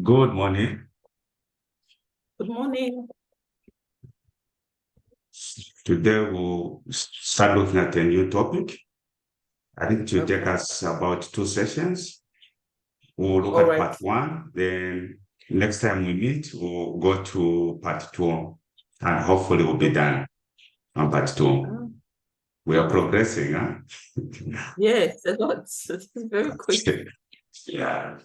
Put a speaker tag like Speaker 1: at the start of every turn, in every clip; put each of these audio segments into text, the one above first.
Speaker 1: Good morning.
Speaker 2: Good morning.
Speaker 1: Today we'll start looking at a new topic. I think it will take
Speaker 2: Okay.
Speaker 1: us about 2 sessions. We'll look
Speaker 2: All
Speaker 1: at
Speaker 2: right.
Speaker 1: part one, then next time we meet, we'll go to part two, and hopefully we'll be
Speaker 2: Okay.
Speaker 1: done on part two.
Speaker 2: Ah,
Speaker 1: We are
Speaker 2: okay.
Speaker 1: progressing, huh?
Speaker 2: Yes, a lot. It's very quick.
Speaker 1: Yeah.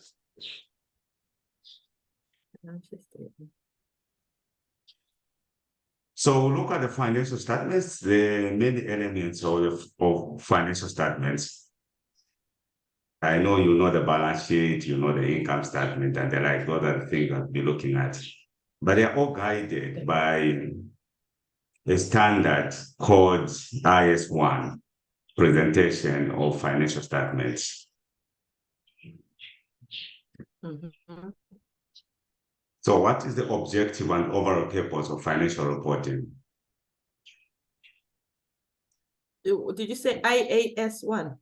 Speaker 1: So look at the financial statements, the main elements of financial statements. I know you know the balance sheet, you know the income statement, and the like. Those are the things I'll be looking at. But they're all guided by a standard called IS1 presentation of financial statements.
Speaker 2: Mhm.
Speaker 1: So, what is the objective and overall purpose of financial reporting?
Speaker 2: Did you say IAS1?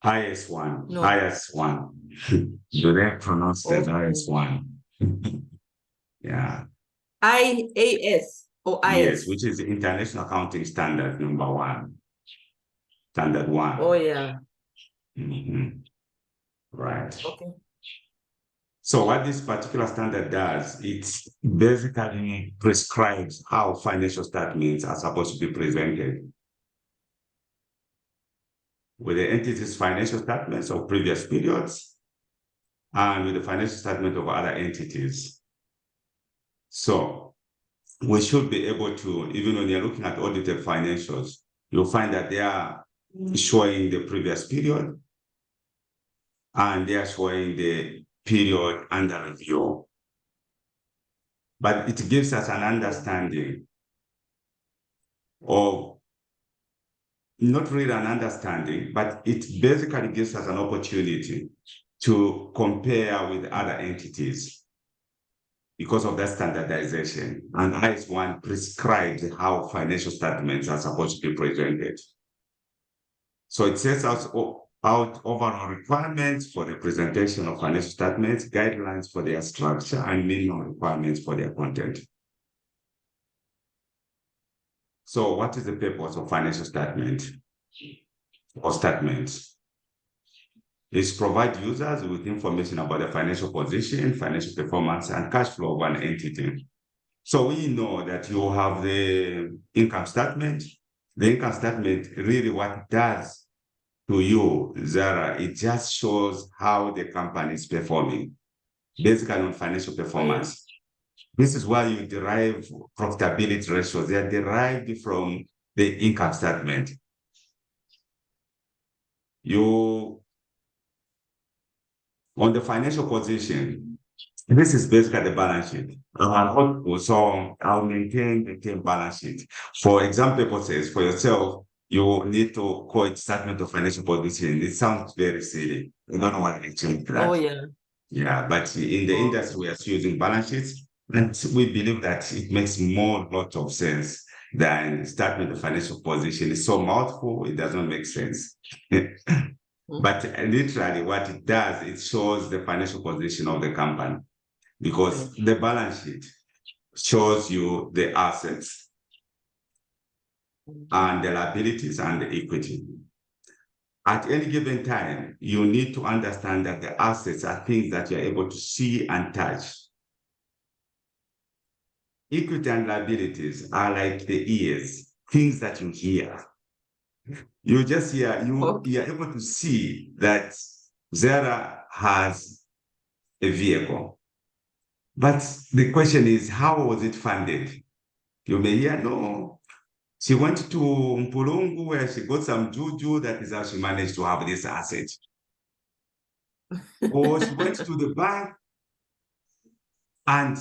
Speaker 1: IS1,
Speaker 2: No.
Speaker 1: IS1. Do they pronounce that
Speaker 2: Okay.
Speaker 1: IS1? Yeah.
Speaker 2: IAS or
Speaker 1: Yes,
Speaker 2: IS?
Speaker 1: which is the International Accounting Standard number one. Standard one.
Speaker 2: Oh, yeah.
Speaker 1: Mhm. Right.
Speaker 2: Okay.
Speaker 1: So what this particular standard does, it basically prescribes how financial statements are supposed to be presented. With the entity's financial statements of previous periods and with the financial statement of other entities. So we should be able to, even when you're looking at audited financials, you'll find that they are showing the previous period and they are showing the period under review. But it gives us an understanding of, not really an understanding, but it basically gives us an opportunity to compare with other entities because of that standardization. And IS1 prescribes how financial statements are supposed to be presented. So it sets out overall requirements for the presentation of financial statements, guidelines for their structure, and minimum requirements for their content. So what is the purpose of financial statement or statements? Is provide users with information about the financial position, financial performance, and cash flow of an entity. So we know that you have the income statement. The income statement, really what it does to you, Zara, it just shows how the company is performing, basically on financial performance. This is why you derive profitability ratios. They are derived from the income statement. On the financial position, this is basically the balance sheet. So I'll maintain the balance sheet. For example purposes, for yourself, you need to call it statement of financial position. It sounds very silly. You don't know what actually means.
Speaker 2: Oh, yeah.
Speaker 1: Yeah, but in the industry, we are still using balance sheets, and we believe that it makes lot of sense than statement of financial position. It's so mouthful, it does not make sense. But literally, what it does, it shows the financial position of the company because the balance sheet shows you the assets and the liabilities and the equity. At any given time, you need to understand that the assets are things that you're able to see and touch. Equity and liabilities are like the ears, things that you hear. You just hear, you're able to see that Zara has a vehicle. But the question is, how was it funded? You may hear, no, she went to Mpulungu where she got some juju, that is how she managed to have this asset. Or she went to the bank and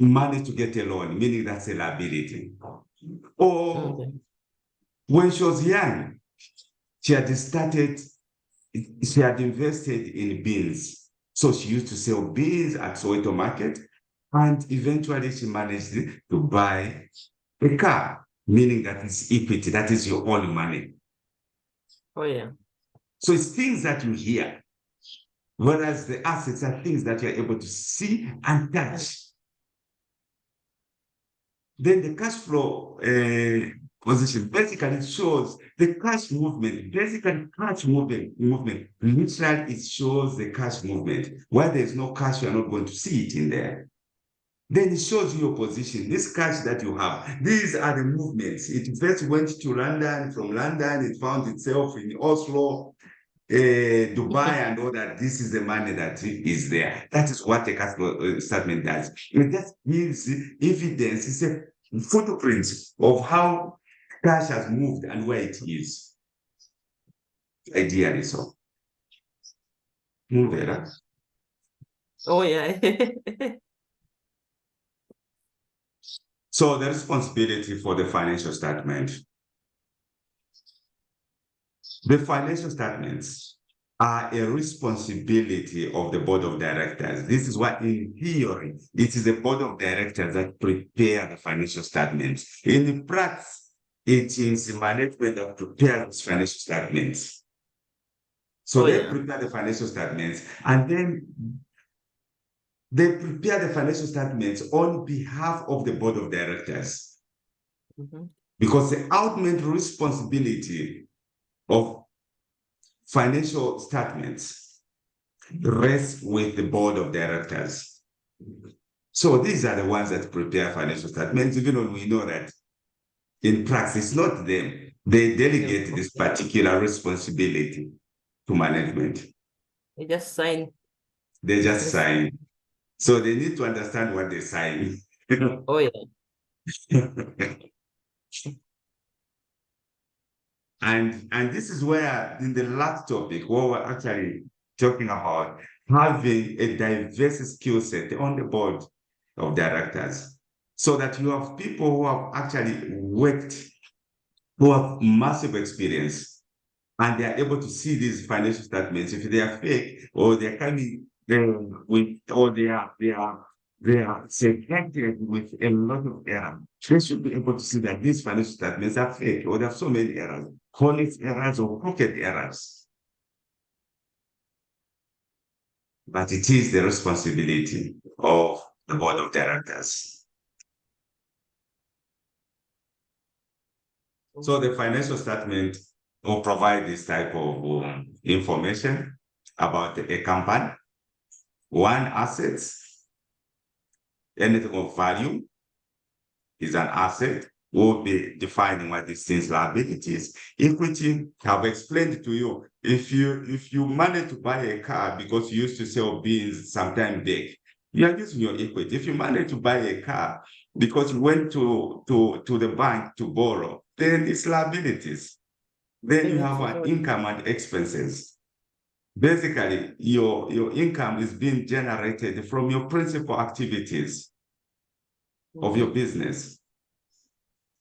Speaker 1: managed to get a loan, meaning that's a liability. Or when she was young, she had invested in beans. So she used to sell beans at Soweto Market, and eventually she managed to buy a car, meaning that is equity, that is your own money.
Speaker 2: Oh, yeah.
Speaker 1: So it's things that you hear. Whereas the assets are things that you're able to see and touch. Then the cash flow position basically shows the cash movement. Basically, cash movement. Literally, it shows the cash movement. Where there's no cash, you're not going to see it in there. Then it shows you your position. This cash that you have, these are the movements. It first went to London. From London, it found itself in Oslo, Dubai, and all that. This is the money that is there. That is what a cash flow statement does. It just gives evidence. It's a footprint of how cash has moved and where it is. Ideally, so. Move it.
Speaker 2: Oh, yeah.
Speaker 1: So the responsibility for the financial statement. The financial statements are a responsibility of the board of directors. This is why, in theory, it is the board of directors that prepare the financial statements. In practice, it is management that prepares financial statements. So they prepare the financial statements, and then they prepare the financial statements on behalf of the board of directors. Because the ultimate responsibility of financial statements rests with the board of directors. So these are the ones that prepare financial statements, even though we know that in practice, it's not them. They delegate this particular responsibility to management.
Speaker 2: They just sign.
Speaker 1: They just sign. So they need to understand what they sign.
Speaker 2: Oh, yeah.
Speaker 1: And this is where, in the last topic, what we're actually talking about, having a diverse skill set on the board of directors, so that you have people who have actually worked, who have massive experience, and they are able to see these financial statements. If they are fake, or they're coming with, or they are segmented with a lot of errors, they should be able to see that these financial statements are fake, or they have so many errors, honest errors or crooked errors. But it is the responsibility of the board of directors. So the financial statement will provide this type of information about a company. One, assets. Anything of value is an asset. We'll be defining what these things, liabilities. Equity, I've explained to you. If you manage to buy a car because you used to sell beans sometime back, you are using your equity. If you manage to buy a car because you went to the bank to borrow, then it's liabilities. Then you have an income and expenses. Basically, your income is being generated from your principal activities of your business.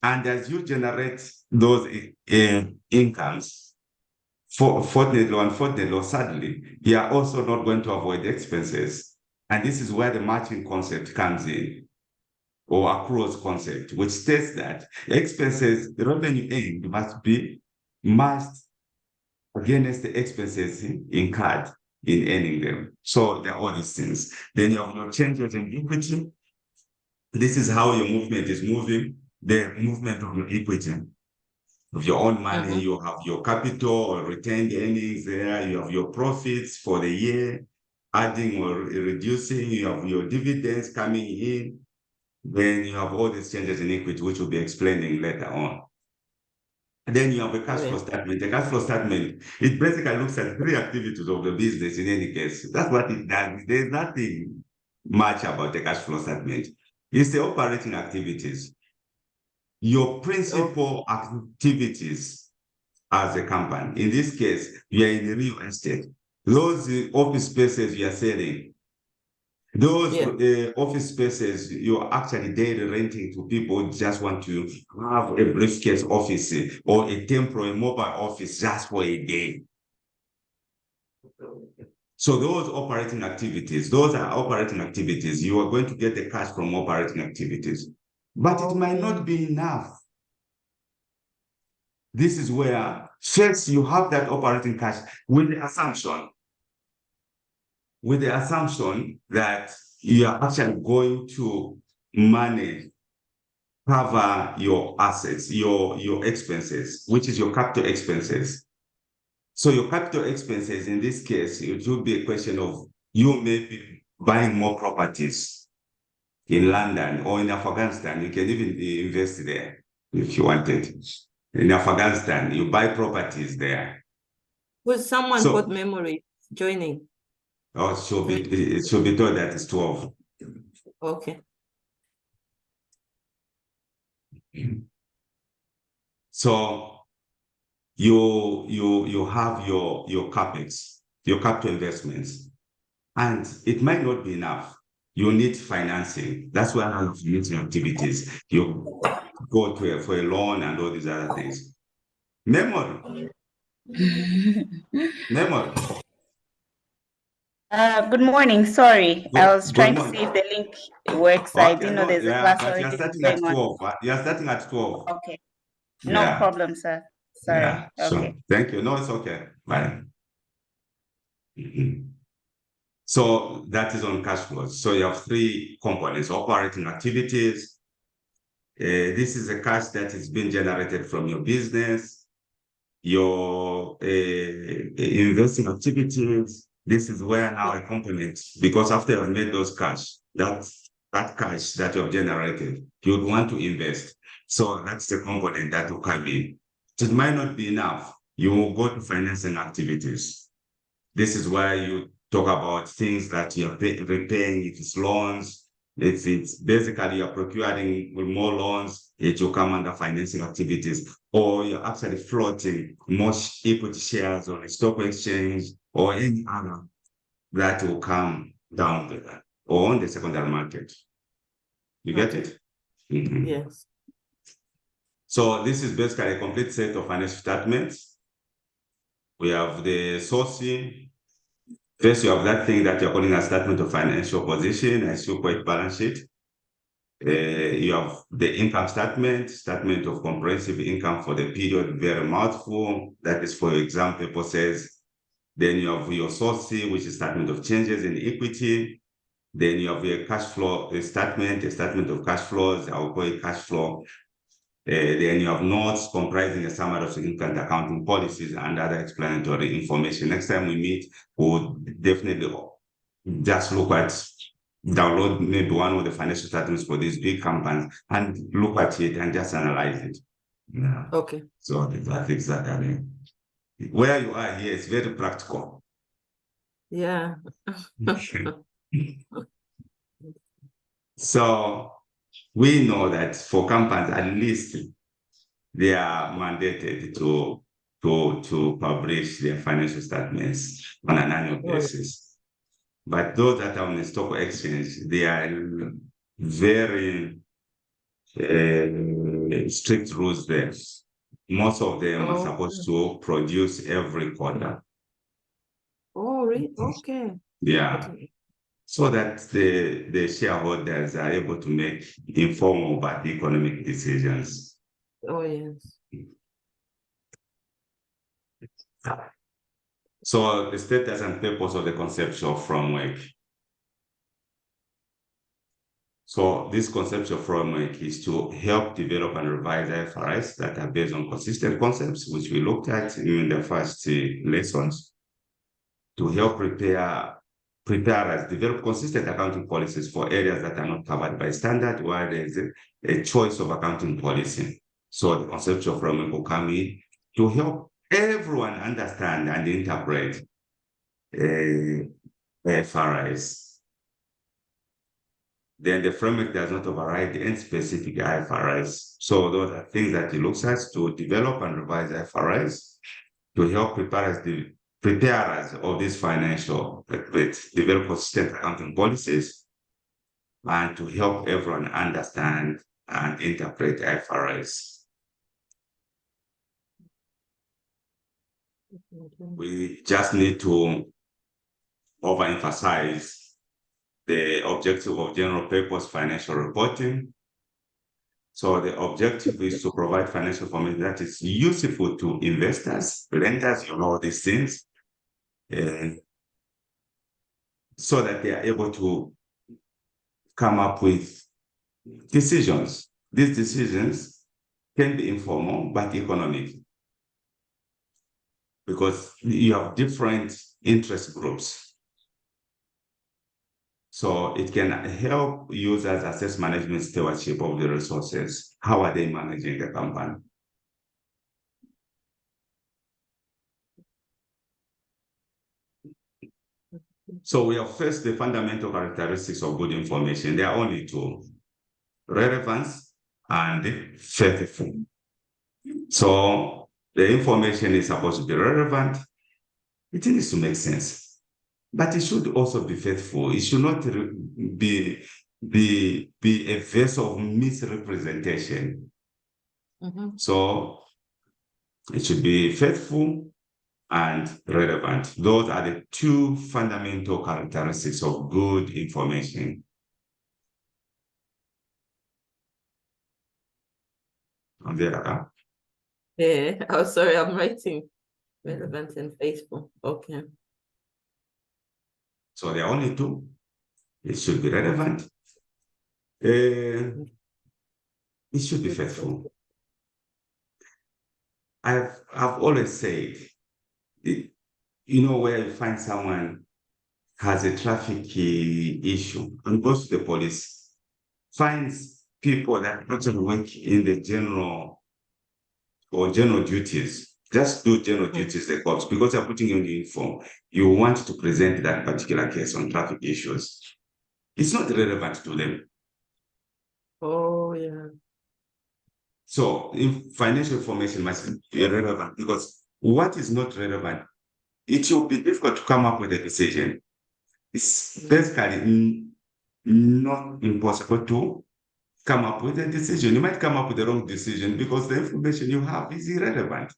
Speaker 1: And as you generate those incomes, fortunately or unfortunately or sadly, you are also not going to avoid expenses. And this is where the matching concept comes in, or accruals concept, which states that expenses, the revenue earned must be matched against the expenses incurred in earning them. So there are all these things. Then you have your changes in equity. This is how your movement is moving, the movement of your equity. Of your own money, you have your capital or retained earnings there, you have your profits for the year, adding or reducing, you have your dividends coming in, then you have all these changes in equity, which we'll be explaining later on. And then you have a cash flow statement. The cash flow statement, it basically looks at three activities of the business in any case. That's what it does. There's nothing much about the cash flow statement. It's the operating activities. Your principal activities as a company. In this case, you are in real estate. Those office spaces you are selling, those office spaces you're actually daily renting to people who just want to have a briefcase office or a temporary mobile office just for a day. So those operating activities, those are operating activities. You are going to get the cash from operating activities, but it might not be enough. This is where first you have that operating cash with the assumption with the assumption that you are actually going to manage, cover your assets, your expenses, which is your capital expenses. So your capital expenses, in this case, it will be a question of you may be buying more properties in London or in Afghanistan. You can even invest there if you wanted. In Afghanistan, you buy properties there.
Speaker 2: Will someone
Speaker 1: So-
Speaker 2: put memory joining?
Speaker 1: Oh, it should be told that it's 12.
Speaker 2: Okay.
Speaker 1: So you have your capex, your capital investments, and it might not be enough. You need financing. That's why I have meeting activities. You go for a loan and all these other things. Memory.
Speaker 3: Good morning. Sorry, I was
Speaker 1: Good
Speaker 3: trying to
Speaker 1: morning.
Speaker 3: see if the link works. I didn't know there's a class
Speaker 1: but you're
Speaker 3: already
Speaker 1: starting at
Speaker 3: going on.
Speaker 1: 12. You're starting at 12.
Speaker 3: Okay, no
Speaker 1: Yeah.
Speaker 3: problem, sir. Sorry.
Speaker 1: Yeah, sure.
Speaker 3: Okay.
Speaker 1: Thank you. No, it's okay. Bye. So that is on cash flows. So you have three components: operating activities. This is a cash that is being generated from your business. Your investing activities. This is where now a component, because after you've made those cash, that cash that you have generated, you would want to invest. So that's the component that will come in. It might not be enough. You will go to financing activities. This is where you talk about things that you're repaying, if it's loans, if it's basically you're procuring with more loans, it will come under financing activities, or you're actually floating more equity shares on a stock exchange or any other that will come down there or on the secondary market. You get it? Mm-hmm.
Speaker 2: Yes.
Speaker 1: So this is basically a complete set of financial statements. We have the sourcing. First, you have that thing that you're calling a statement of financial position, as you call it, balance sheet. You have the income statement of comprehensive income for the period, very mouthful. That is for exam purposes. Then you have your sourcing, which is statement of changes in equity. Then you have your cash flow a statement of cash flows. I will call it cash flow. Then you have notes comprising a summary of significant accounting policies and other explanatory information. Next time we meet, we'll definitely just download maybe one of the financial statements for these big companies and look at it and just analyze it. Yeah.
Speaker 2: Okay.
Speaker 1: So that's exactly where you are here. It's very practical.
Speaker 2: Yeah.
Speaker 1: So we know that for companies, at least they are mandated to publish their financial statements on an annual basis. But those that are on the stock exchange, they are very strict rules there. Most of them are supposed to produce every quarter.
Speaker 2: Oh, really? Okay.
Speaker 1: Yeah. So that the shareholders are able to make informed but economic decisions.
Speaker 2: Oh, yes.
Speaker 1: So the status and purpose of the conceptual framework. So this conceptual framework is to help develop and revise IFRS that are based on consistent concepts, which we looked at in the first lessons, to help preparers develop consistent accounting policies for areas that are not covered by standard, where there is a choice of accounting policy. So the conceptual framework will come in to help everyone understand and interpret IFRS. Then the framework does not override any specific IFRS. So those are things that it looks at to develop and revise IFRS to help preparers of this financial, develop consistent accounting policies, and to help everyone understand and interpret IFRS. We just need to overemphasize the objective of general purpose financial reporting. So the objective is to provide financial information that is useful to investors, lenders, you know these things. so that they are able to come up with decisions. These decisions can be informal but economic, because you have different interest groups. So it can help users assess management stewardship of the resources. How are they managing the company? So we have first the fundamental characteristics of good information. There are only two: relevance and faithful. So the information is supposed to be relevant. It needs to make sense, but it should also be faithful. It should not be a vessel of misrepresentation. So it should be faithful and relevant. Those are the two fundamental characteristics of good information.
Speaker 2: Yeah, oh, sorry, I'm writing. Relevant and faithful. Okay.
Speaker 1: So there are only two. It should be relevant. It should be faithful. I've always said, you know, where you find someone has a traffic issue and goes to the police, finds people that actually work in the general duties, just do general duties, the cops, because they're putting you in the uniform, you want to present that particular case on traffic issues. It's not relevant to them.
Speaker 2: Oh, yeah.
Speaker 1: So financial information must be relevant, because what is not relevant, it will be difficult to come up with a decision. It's basically not impossible to come up with a decision. You might come up with the wrong decision because the information you have is irrelevant.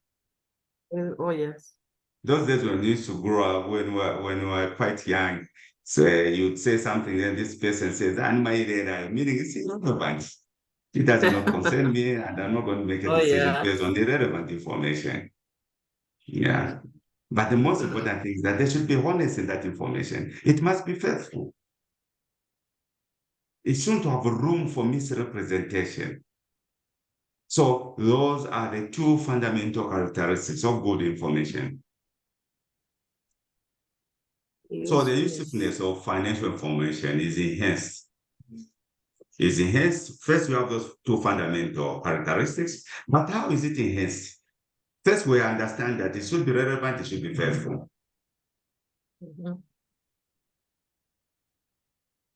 Speaker 2: Oh, yes.
Speaker 1: Those days when we used to grow up, when we were quite young, so you'd say something and this person says, meaning it's irrelevant. It does not concern me, and I'm not going to make a decision based on irrelevant information. Yeah. But the most important thing is that they should be honest in that information. It must be faithful. It shouldn't have room for misrepresentation. So those are the two fundamental characteristics of good information. So the usefulness of financial information is enhanced. First, we have those two fundamental characteristics, but how is it enhanced? First, we understand that it should be relevant, it should be faithful.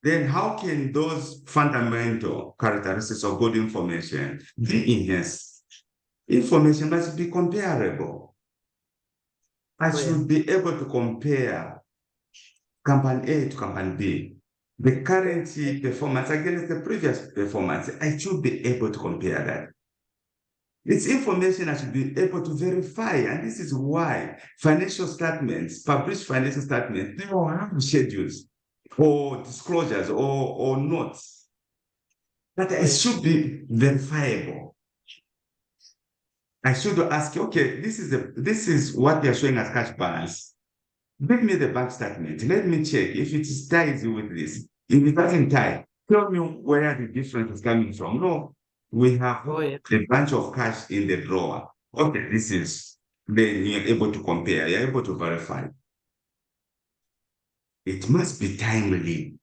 Speaker 1: Then how can those fundamental characteristics of good information be enhanced? Information must be comparable. I should be able to compare company A to company B. The current performance against the previous performance, I should be able to compare that. It's information I should be able to verify, and this is why financial statements, published financial statements, they will have schedules or disclosures or notes, but it should be verifiable. I should ask, okay, this is what they're showing as cash balance. Give me the bank statement. Let me check if it ties with this. If it doesn't tie, tell me where the difference is coming from. No, we have a bunch of cash in the drawer. Okay, then you're able to compare, you're able to verify. It must be timely.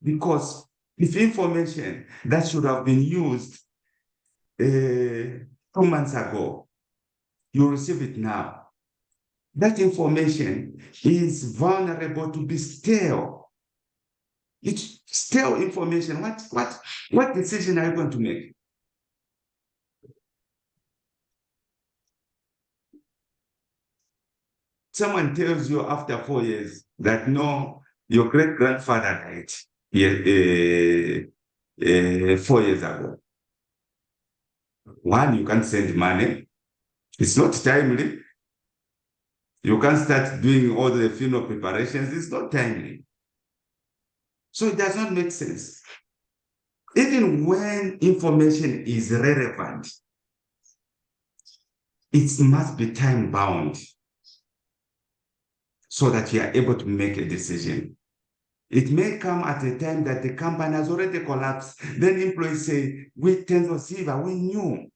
Speaker 1: Because if information that should have been used 2 months ago, you receive it now, that information is vulnerable to be stale. It's stale information. What decision are you going to make? Someone tells you after 4 years that no, your great-grandfather died 4 years ago. One, you can't send money. It's not timely. You can't start doing all the funeral preparations. It's not timely. So it does not make sense. Even when information is relevant, it must be time-bound. so that you are able to make a decision. It may come at a time that the company has already collapsed. Then employees say, we tend to see that we knew.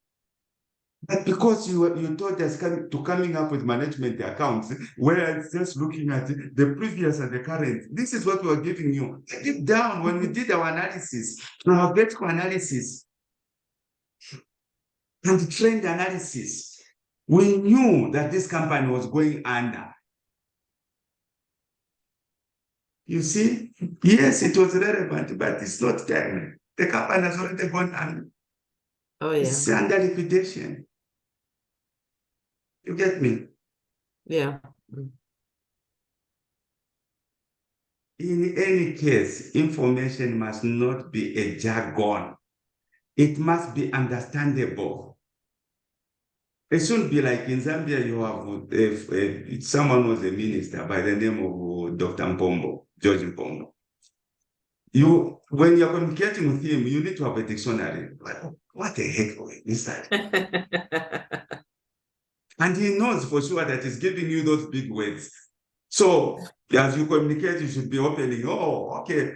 Speaker 1: But because you told us coming up with management accounts, whereas just looking at the previous and the current, this is what we are giving you. Deep down, when we did our analysis, our vertical analysis and trend analysis, we knew that this company was going under. You see, yes, it was relevant, but it's not time. The company has already gone under.
Speaker 2: Oh, yeah.
Speaker 1: It's under liquidation. You get me?
Speaker 2: Yeah.
Speaker 1: In any case, information must not be a jargon. It must be understandable. It shouldn't be like in Zambia, you have if someone was a minister by the name of Dr. Mpombo, George Mpombo. When you're communicating with him, you need to have a dictionary. What the heck is that? And he knows for sure that he's giving you those big words. So as you communicate, you should be opening, oh, okay.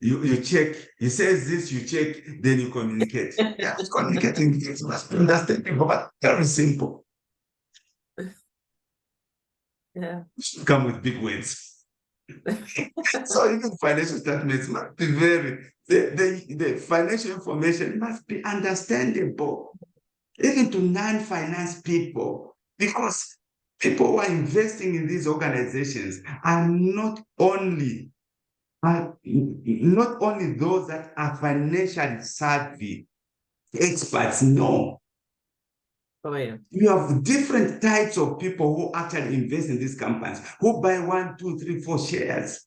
Speaker 1: You check, he says this, you check, then you communicate. Yeah, communicating is understandable, but very simple.
Speaker 2: Yeah.
Speaker 1: Come with big words. So even financial statements must be the financial information must be understandable, even to non-finance people, because people who are investing in these organizations are not only those that are financially savvy experts, no.
Speaker 2: Oh, yeah.
Speaker 1: You have different types of people who actually invest in these companies, who buy 1, 2, 3, 4 shares.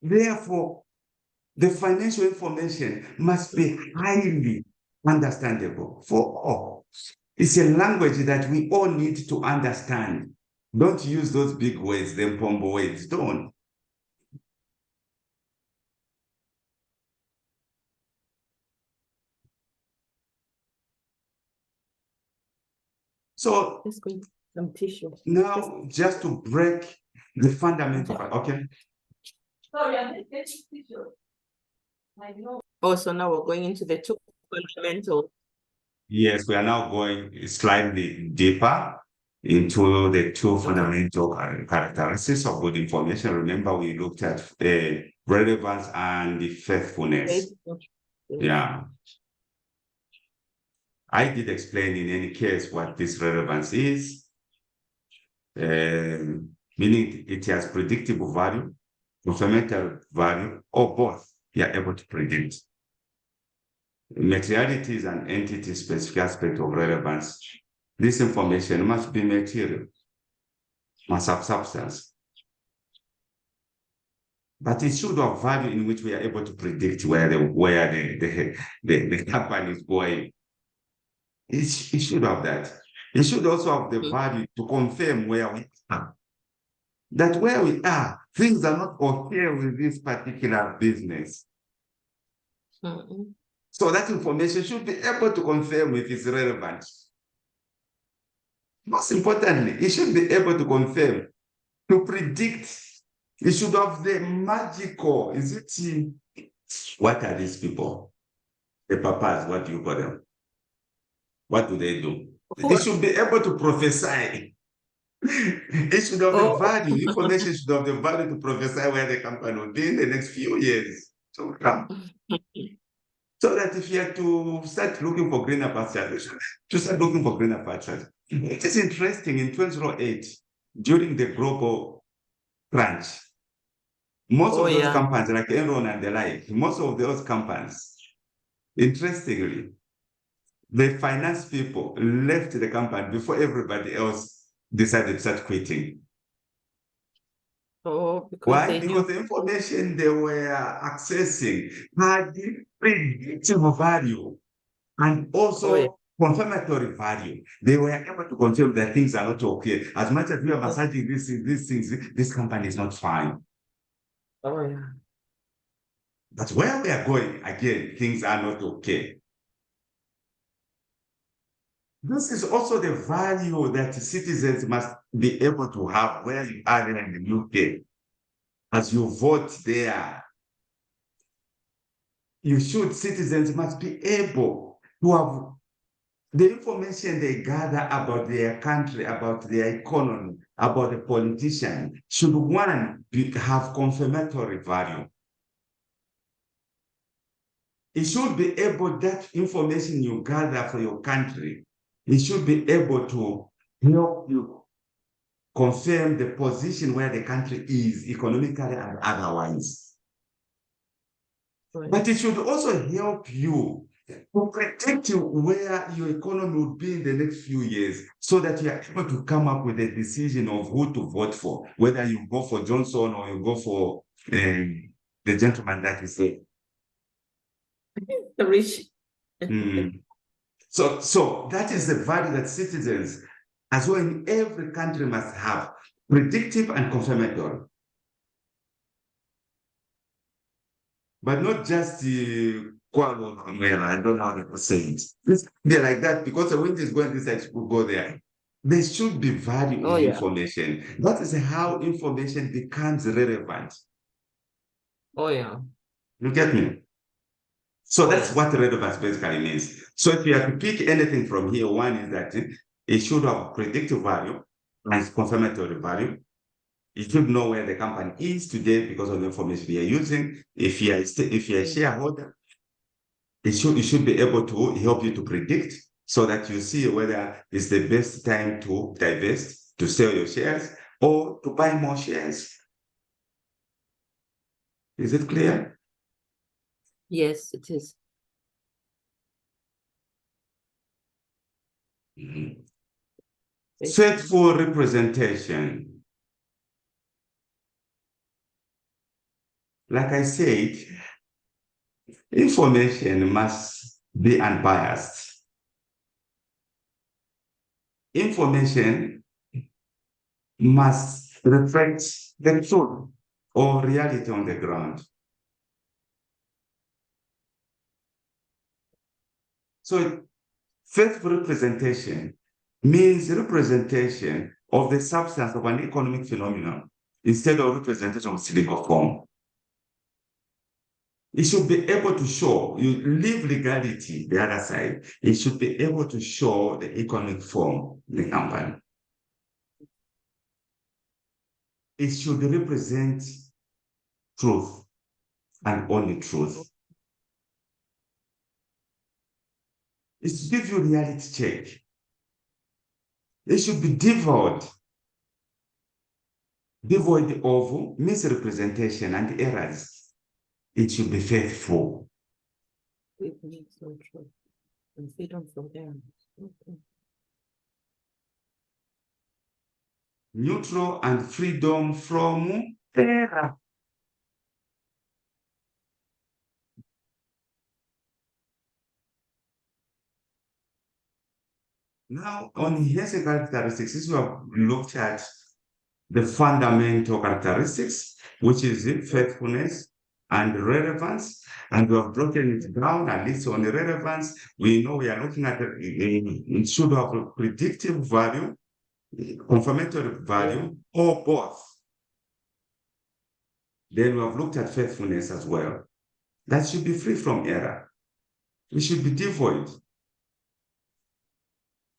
Speaker 1: Therefore, the financial information must be highly understandable for all. It's a language that we all need to understand. Don't use those big words, them pombo words, don't. So
Speaker 2: Let's go some tissue.
Speaker 1: now, just to break the fundamental, okay?
Speaker 2: Sorry, I'm getting tissue. I know. Oh, so now we're going into the 2 fundamentals.
Speaker 1: Yes, we are now going slightly deeper into the 2 fundamental characteristics of good information. Remember, we looked at the relevance and the faithfulness. Yeah. I did explain in any case what this relevance is, meaning it has predictable value, complementary value, or both. You are able to predict. Materiality is an entity-specific aspect of relevance. This information must be material, must have substance. But it should have value in which we are able to predict where the company is going. It should have that. It should also have the value to confirm where we are. That where we are, things are not okay with this particular business. So that information should be able to confirm if it's relevant. Most importantly, it should be able to confirm, to predict. It should have the magical, what are these people? The papas, what do you call them? What do they do? It should be able to prophesy. It should have the value, information should have the value to prophesy where the company will be in the next few years to come. So that if you have to start looking for greener pastures, to start looking for greener pastures. It is interesting, in 2008, during the global crunch, most of those companies, like Enron and the like, most of those companies, interestingly, the finance people left the company before everybody else decided to start quitting.
Speaker 2: Oh, because
Speaker 1: why? Because the information they were accessing had predictable value and also confirmatory value. They were able to confirm that things are not okay. As much as we are massaging these things, this company is not fine.
Speaker 2: Oh, yeah.
Speaker 1: But where we are going, again, things are not okay. This is also the value that citizens must be able to have where you are in the UK. As you vote there, citizens must be able to have the information they gather about their country, about their economy, about the politician, should have confirmatory value. It should be able, that information you gather for your country, it should be able to help you confirm the position where the country is economically and otherwise. Right. But it should also help you to predict where your economy will be in the next few years, so that you are able to come up with a decision of who to vote for, whether you go for Johnson or you go for the gentleman that you say.
Speaker 2: The rich.
Speaker 1: So that is the value that citizens, as well in every country, must have: predictive and confirmatory. But not just the I don't know how to say it. They're like that because the wind is going this side, will go there. There should be value in information. That is how information becomes relevant.
Speaker 2: Oh, yeah.
Speaker 1: You get me? So that's what relevance basically means. So if you have to pick anything from here, one is that it should have predictive value and confirmatory value. You should know where the company is today because of the information we are using. If you are a shareholder, it should be able to help you to predict, so that you see whether it's the best time to divest, to sell your shares, or to buy more shares. Is it clear?
Speaker 2: Yes, it is.
Speaker 1: Faithful representation. Like I said, information must be unbiased. Information must reflect the truth or reality on the ground. So faithful representation means representation of the substance of an economic phenomenon instead of representation of legal form. It should be able to show, you leave legality, the other side, it should be able to show the economic form in the company. It should represent truth and only truth. It should give you reality check. It should be devoid of misrepresentation and errors. It should be faithful.
Speaker 2: And freedom from error.
Speaker 1: Neutral and freedom from error. Now, on enhancing characteristics, we have looked at the fundamental characteristics, which is faithfulness and relevance, and we have broken it down, at least on the relevance. We know we are looking at it should have a predictive value, confirmatory value, or both. Then we have looked at faithfulness as well. That should be free from error. It should be devoid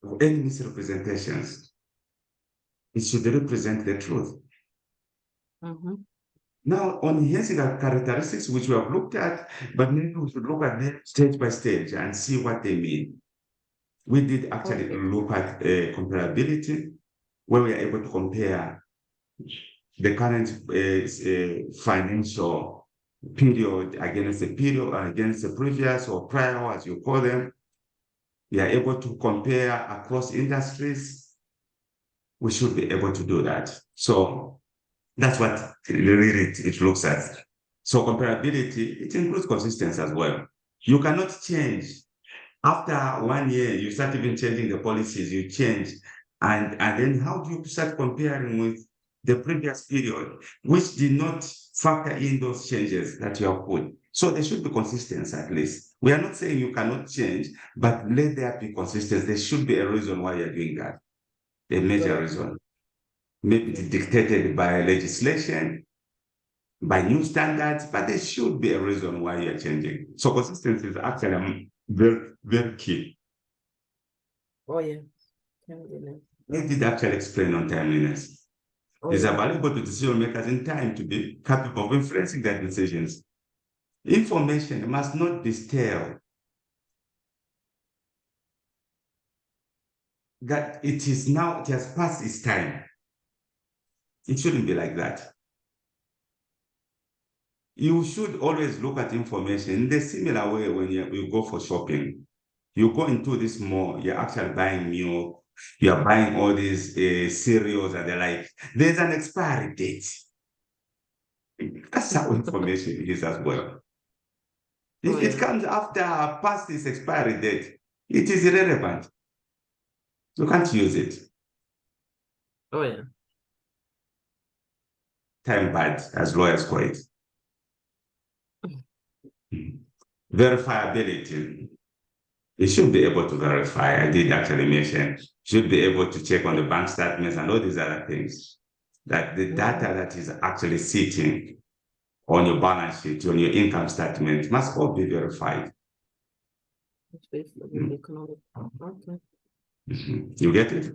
Speaker 1: of any misrepresentations. It should represent the truth. Now, on enhancing characteristics, which we have looked at, but maybe we should look at them stage by stage and see what they mean. We did actually look at comparability, where we are able to compare the current financial period against the previous or prior, as you call them. We are able to compare across industries. We should be able to do that. So that's what really it looks at. So comparability, it includes consistency as well. You cannot change. After 1 year, you start even changing the policies, you change. And then how do you start comparing with the previous period, which did not factor in those changes that you have put? So there should be consistency at least. We are not saying you cannot change, but let there be consistency. There should be a reason why you're doing that, a major reason. Maybe it's dictated by legislation, by new standards, but there should be a reason why you're changing. So consistency is actually very, very key.
Speaker 2: Oh, yeah. Timeliness.
Speaker 1: I did actually explain on timeliness. It's available to decision makers in time to be capable of influencing their decisions. Information must not be stale. That it has passed its time. It shouldn't be like that. You should always look at information in the similar way when you go for shopping. You go into this mall, you're actually buying milk, you're buying all these cereals and the like. There's an expiry date. That's how information is as well. If it comes after past this expiry date, it is irrelevant. You can't use it.
Speaker 2: Oh, yeah.
Speaker 1: Time bad, as lawyers call it. Verifiability. You should be able to verify. I did actually mention, should be able to check on the bank statements and all these other things. That the data that is actually sitting on your balance sheet, on your income statement, must all be verified.
Speaker 2: Okay.
Speaker 1: You get it?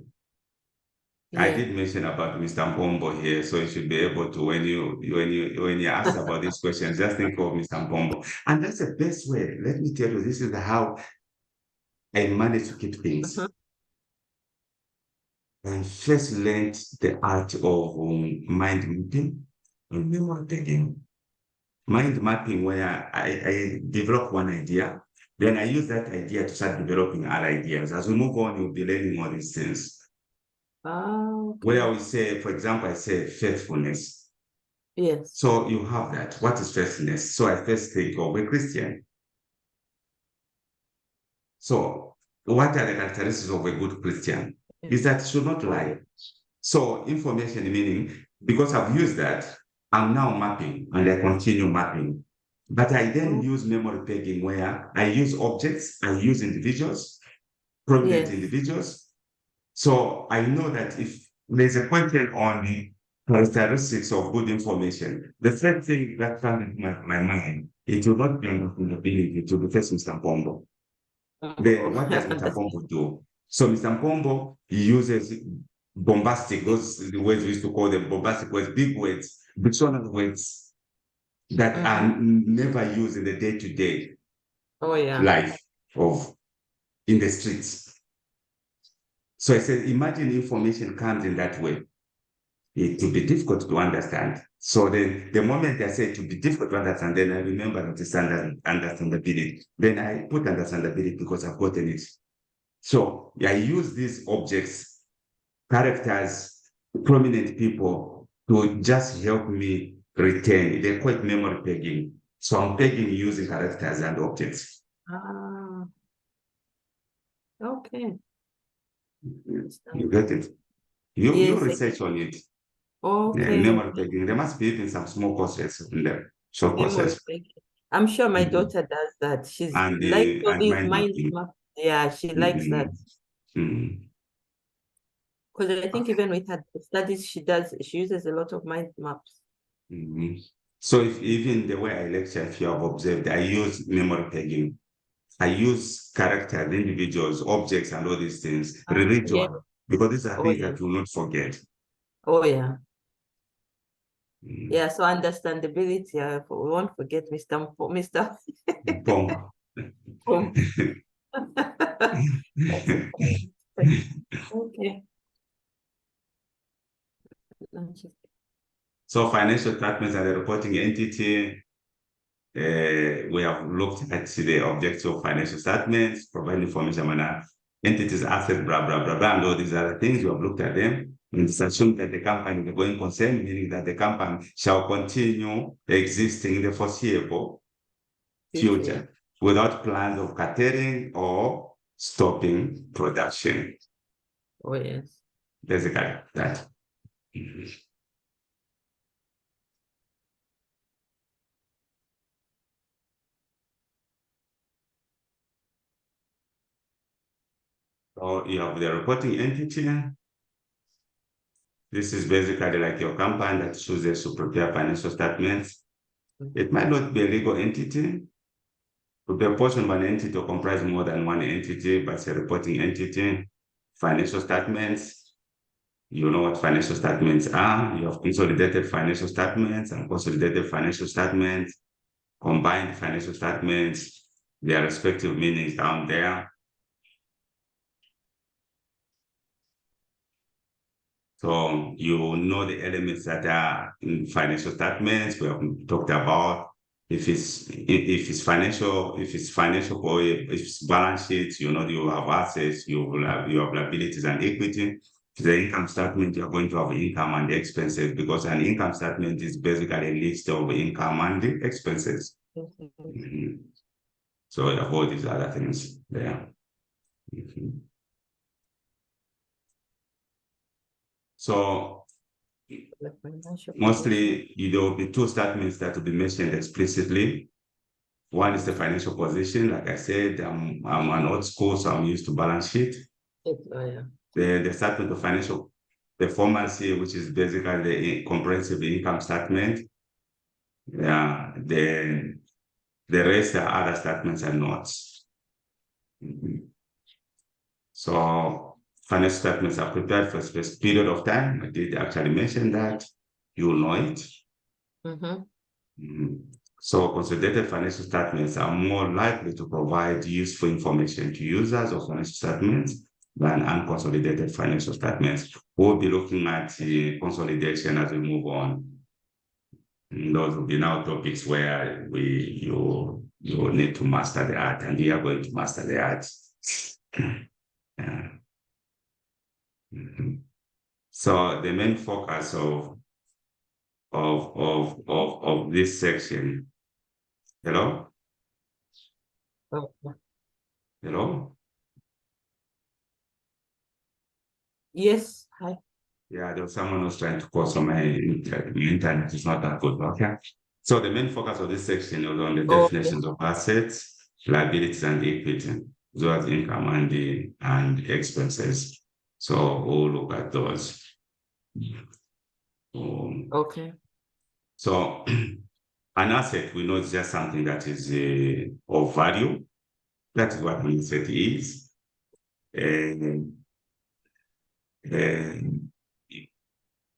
Speaker 2: Yeah.
Speaker 1: I did mention about Mr. Mpombo here, so you should be able to, when you ask about these questions, just think of Mr. Mpombo. And that's the best way. Let me tell you, this is how I manage to keep things. I first learned the art of mind mapping and memory taking. Mind mapping, where I develop one idea, then I use that idea to start developing other ideas. As we move on, you'll be learning all these things.
Speaker 2: Okay.
Speaker 1: Where we say, for example, I say faithfulness.
Speaker 2: Yes.
Speaker 1: So you have that. What is faithfulness? So I first think of a Christian. So what are the characteristics of a good Christian? Is that it should not lie. So information meaning, because I've used that, I'm now mapping and I continue mapping. But I then use memory pegging, where I use objects, I use individuals, prominent individuals. So I know that if there's a question on the characteristics of good information, the first thing that comes into my mind, it will not be understandability, it will be first Mr. Mpombo. Then what does Mr. Mpombo do? So Mr. Mpombo, he uses bombastic, those the words we used to call them bombastic words, big words, dictionary words that are never used in the day-to-day life of in the streets. So I said, imagine information comes in that way. It will be difficult to understand. So then the moment I say it will be difficult to understand, then I remember that it's understandability. Then I put understandability because I've gotten it. So I use these objects, characters, prominent people to just help me retain. They call it memory pegging. So I'm pegging using characters and objects.
Speaker 2: Ah. Okay.
Speaker 1: You get it? You research on it.
Speaker 2: Okay.
Speaker 1: Yeah, memory pegging. There must be even some small courses in there, short courses.
Speaker 2: I'm sure my daughter does that. She's like these mind map. Yeah, she likes that. Because I think even with her studies, she uses a lot of mind maps.
Speaker 1: So if even the way I lecture, if you have observed, I use memory pegging. I use characters, individuals, objects, and all these things, religion, because these are things that you will not forget.
Speaker 2: Oh, yeah. Yeah, so understandability, we won't forget Mr.
Speaker 1: Mpombo.
Speaker 2: Okay.
Speaker 1: So financial statements are the reporting entity. We have looked at the objective of financial statements, provide information on entities, assets, blah, blah, blah, blah, and all these other things. We have looked at them. And it's assumed that the company is going concern, meaning that the company shall continue existing in the foreseeable future without plans of curtailing or stopping production.
Speaker 2: Oh, yes.
Speaker 1: Basically, that. or you have the reporting entity. This is basically like your company that chooses to prepare financial statements. It might not be a legal entity. Could be a portion of an entity or comprise more than one entity, but it's a reporting entity. Financial statements. You know what financial statements are. You have consolidated financial statements and consolidated financial statements, combined financial statements, their respective meanings down there. So you know the elements that are in financial statements. We have talked about if it's financial or if it's balance sheets, you know, you have assets, you have liabilities and equity. The income statement, you're going to have income and expenses, because an income statement is basically a list of income and expenses. So you have all these other things there. So mostly there will be two statements that will be mentioned explicitly. One is the financial position. Like I said, I'm an old school, so I'm used to balance sheet. The statement of financial performance here, which is basically the comprehensive income statement. Yeah, the rest are other statements and notes. So financial statements are prepared for a specific period of time. I did actually mention that. You will know it. So consolidated financial statements are more likely to provide useful information to users of financial statements than unconsolidated financial statements. We'll be looking at consolidation as we move on. And those will be now topics where you need to master the art, and we are going to master the art. Yeah. So the main focus of this section. Hello? Hello?
Speaker 2: Yes. Hi.
Speaker 1: Yeah, there was someone who's trying to call, so my internet is not that good. Okay. So the main focus of this section is on the definitions of assets, liabilities, and equity, as well as income and expenses. So we'll look at those.
Speaker 2: Okay.
Speaker 1: So an asset, we know it's just something that is of value. That is what an asset is.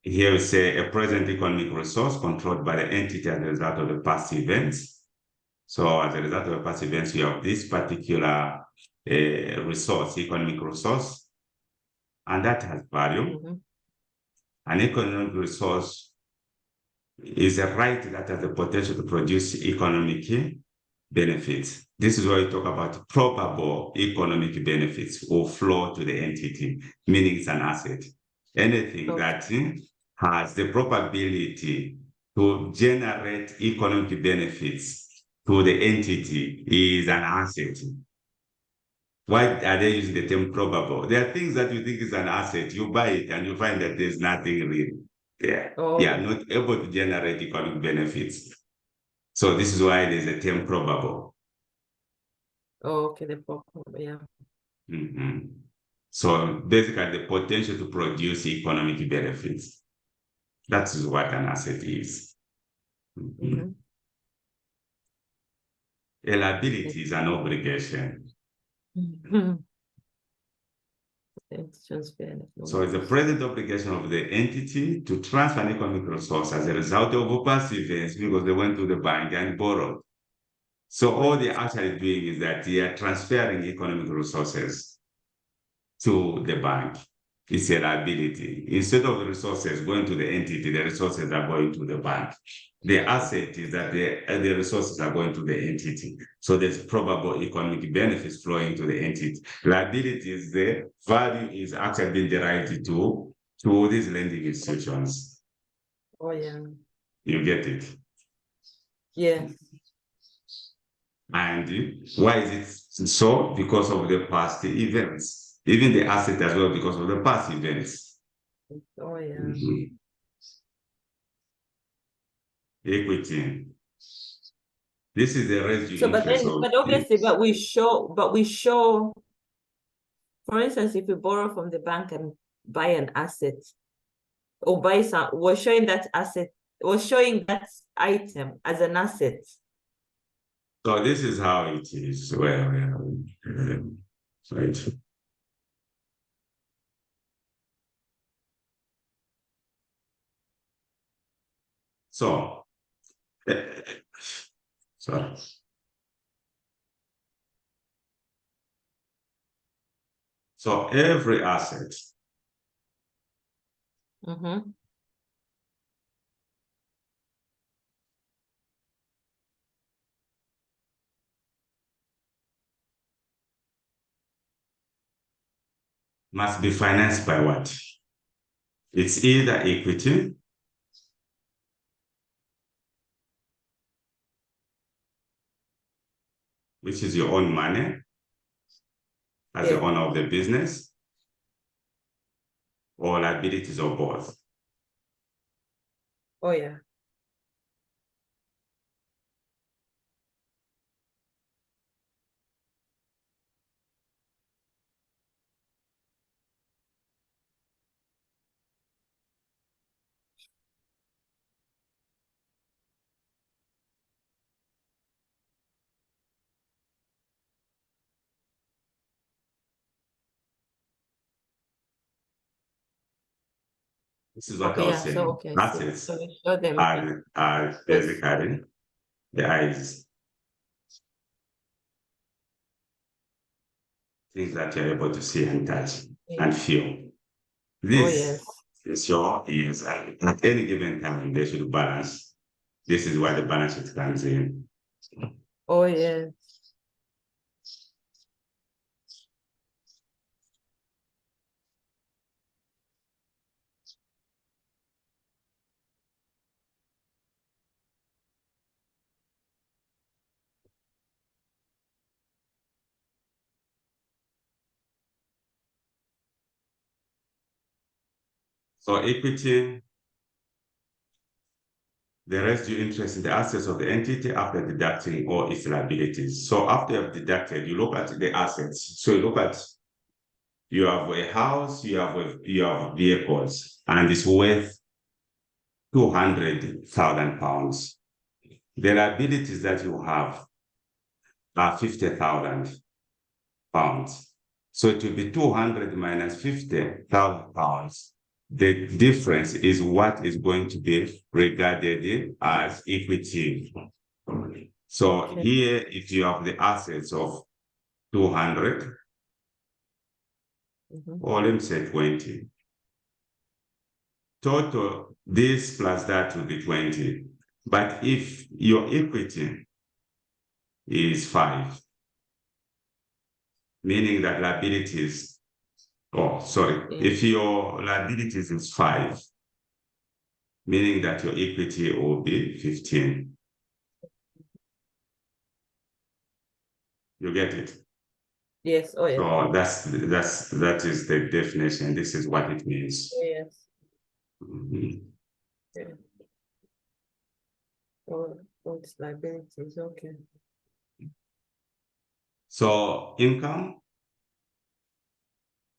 Speaker 1: Here we say a present economic resource controlled by the entity as a result of the past events. So as a result of the past events, we have this particular resource, economic resource, and that has value. An economic resource is a right that has the potential to produce economic benefits. This is why we talk about probable economic benefits or flow to the entity, meaning it's an asset. Anything that has the probability to generate economic benefits to the entity is an asset. Why are they using the term probable? There are things that you think is an asset, you buy it and you find that there's nothing real there. They are not able to generate economic benefits. So this is why there's a term probable.
Speaker 2: Okay, the probable, yeah.
Speaker 1: So basically the potential to produce economic benefits. That is what an asset is. A liability is an obligation. So it's a present obligation of the entity to transfer an economic resource as a result of past events, because they went to the bank and borrowed. So all they're actually doing is that they are transferring economic resources to the bank. It's a liability. Instead of the resources going to the entity, the resources are going to the bank. The asset is that the resources are going to the entity. So there's probable economic benefits flowing to the entity. Liability is the value is actually being derived to these lending institutions.
Speaker 2: Oh, yeah.
Speaker 1: You get it?
Speaker 2: Yeah.
Speaker 1: And why is it so? Because of the past events. Even the asset as well, because of the past events.
Speaker 2: Oh, yeah.
Speaker 1: Equity. This is the residue
Speaker 2: So,
Speaker 1: interest.
Speaker 2: but obviously, but we show For instance, if you borrow from the bank and buy an asset, or buy some, we're showing that asset, we're showing that item as an asset.
Speaker 1: So this is how it is. Well, right. So, sorry. So every asset must be financed by what? It's either equity, which is your own money as the owner of the business, or liabilities or both.
Speaker 2: Oh, yeah.
Speaker 1: This is what I was saying. Assets
Speaker 2: So we show them
Speaker 1: are basically the eyes. Things that you're able to see and touch and feel. This is your ears, and at any given time, they should balance. This is where the balance sheet comes in.
Speaker 2: Oh, yes.
Speaker 1: So equity, the residual interest in the assets of the entity after deducting all its liabilities. So after you have deducted, you look at the assets. So you look at, you have a house, you have vehicles, and it's worth £200,000. The liabilities that you have are £50,000. So it will be 200 minus £50,000. The difference is what is going to be regarded as equity. So here, if you have the assets of 200, or let me say 20, total, this plus that will be 20. But if your equity is 5, meaning that liabilities, if your liabilities is 5, meaning that your equity will be 15. You get it?
Speaker 2: Yes. Oh, yeah.
Speaker 1: So that is the definition. This is what it means.
Speaker 2: Yes. Yeah. Oh, it's liabilities. Okay.
Speaker 1: So income,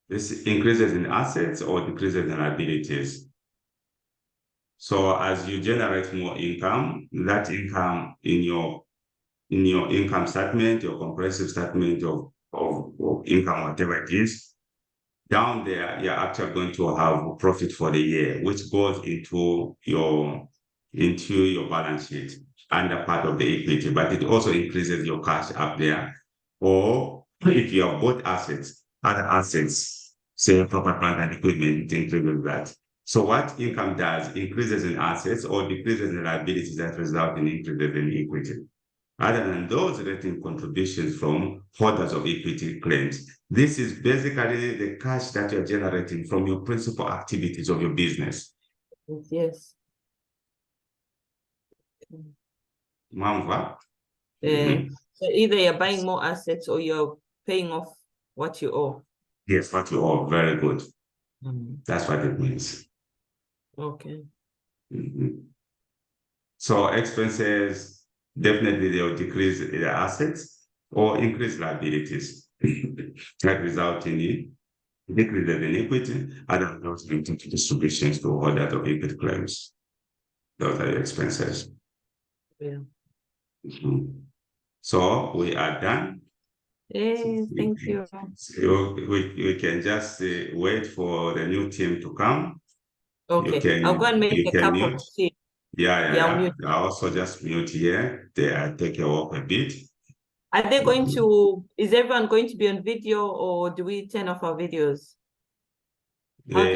Speaker 1: this increases in assets or decreases in liabilities. So as you generate more income, that income in your income statement, your comprehensive statement of income, whatever it is, down there, you're actually going to have profit for the year, which goes into your balance sheet under part of the equity, but it also increases your cash up there. Or if you have bought assets, other assets, say property, plant and equipment, it increases that. So what income does increases in assets or decreases in liabilities that result in increases in equity. Other than those rating contributions from holders of equity claims, this is basically the cash that you're generating from your principal activities of your business.
Speaker 2: Yes.
Speaker 1: Mamva?
Speaker 2: So either you're buying more assets or you're paying off what you owe.
Speaker 1: Yes, what you owe. Very good. That's what it means.
Speaker 2: Okay.
Speaker 1: So expenses, definitely they will decrease the assets or increase liabilities, like resulting decrease of iniquity, other those relating to distributions to order of equity claims. Those are your expenses.
Speaker 2: Yeah.
Speaker 1: Mhm. So we are done.
Speaker 2: Thank you.
Speaker 1: So we can just wait for the new team to come.
Speaker 2: Okay, I'll go and make
Speaker 1: you
Speaker 2: a
Speaker 1: can
Speaker 2: cup
Speaker 1: mute.
Speaker 2: of tea.
Speaker 1: Yeah.
Speaker 2: I'll mute.
Speaker 1: I also just mute here. I take a walk a bit.
Speaker 2: Are they going to, is everyone going to be on video, or do we turn off our videos? How do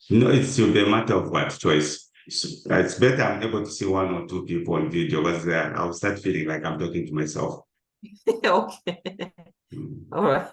Speaker 2: you?
Speaker 1: No, it should be a matter of what choice. It's better I'm able to see one or two people on video, because I'll start feeling like I'm talking to myself.
Speaker 2: Okay.
Speaker 1: Mm.
Speaker 2: All right.